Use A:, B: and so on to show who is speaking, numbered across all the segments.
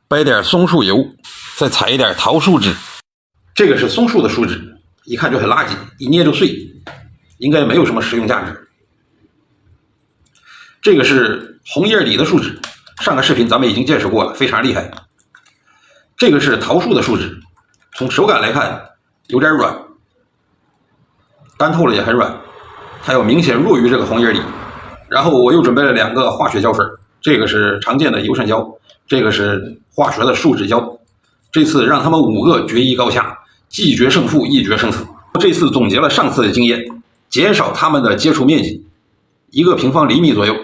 A: 掰点松树油，再踩一点桃树脂。这个是松树的树脂，一看就很垃圾，一捏就碎，应该没有什么实用价值。这个是红叶李的树脂，上个视频咱们已经介绍过了，非常厉害。这个是桃树的树脂，从手感来看有点软，干透了也很软，它要明显弱于这个红叶李。然后我又准备了2个化学胶水，这个是常见的油杉胶，这个是化学的树脂胶。这次让他们5个决一高下，既决胜负，亦决生死。这次总结了上次的经验，减少它们的接触面积1个平方厘米左右。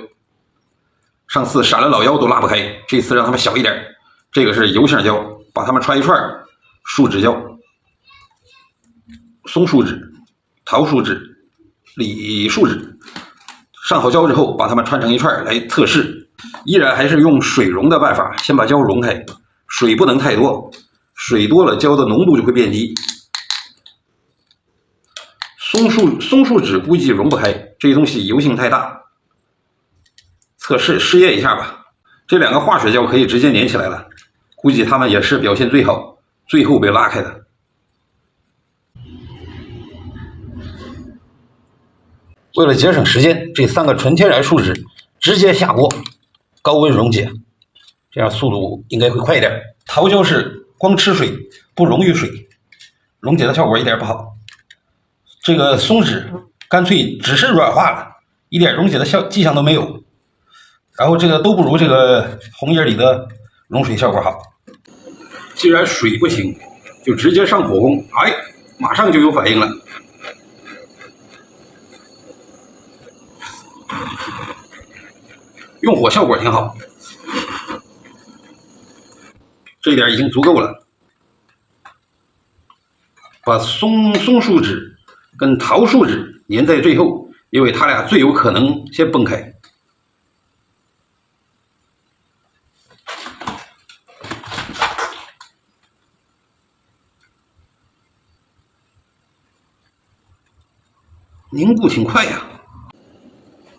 A: 上次闪了老腰都拉不开，这次让它们小一点。这个是油橡胶，把它们串一串，树脂胶、松树脂、桃树脂、李树脂。上好胶之后，把它们串成一串来测试。依然还是用水溶的办法，先把胶溶开，水不能太多，水多了胶的浓度就会变低。松树脂估计溶不开，这些东西油性太大。测试试验一下吧。这2个化学胶可以直接粘起来了，估计它们也是表现最好，最后被拉开的。为了节省时间，这3个纯天然树脂直接下锅，高温溶解，这样速度应该会快一点。桃胶是光吃水不溶于水，溶解的效果一点不好。这个松脂干脆只是软化了，一点溶解的迹象都没有。然后这个都不如这个红叶李的溶水效果好。既然水不行，就直接上火攻，哎，马上就有反应了。用火效果挺好，这一点已经足够了。把松树脂跟桃树脂粘在最后，因为它俩最有可能先崩开。凝固挺快呀。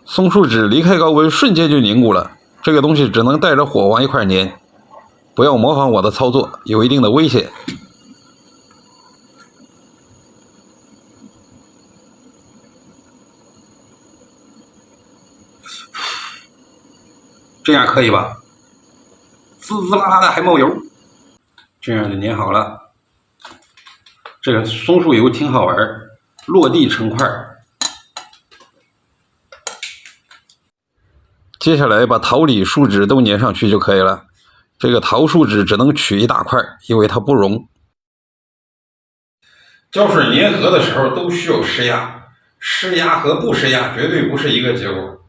A: 松树脂离开高温瞬间就凝固了，这个东西只能带着火往一块粘，不要模仿我的操作，有一定的危险。这样可以吧？滋滋啦啦的还冒油，这样就粘好了。这个松树油挺好玩，落地成块。接下来把桃李树脂都粘上去就可以了。这个桃树脂只能取一大块，因为它不溶。胶水粘合的时候都需要施压，施压和不施压绝对不是一个结果。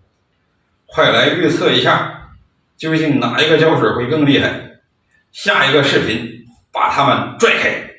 A: 快来预测一下，究竟哪一个胶水会更厉害？下一个视频把它们拽开。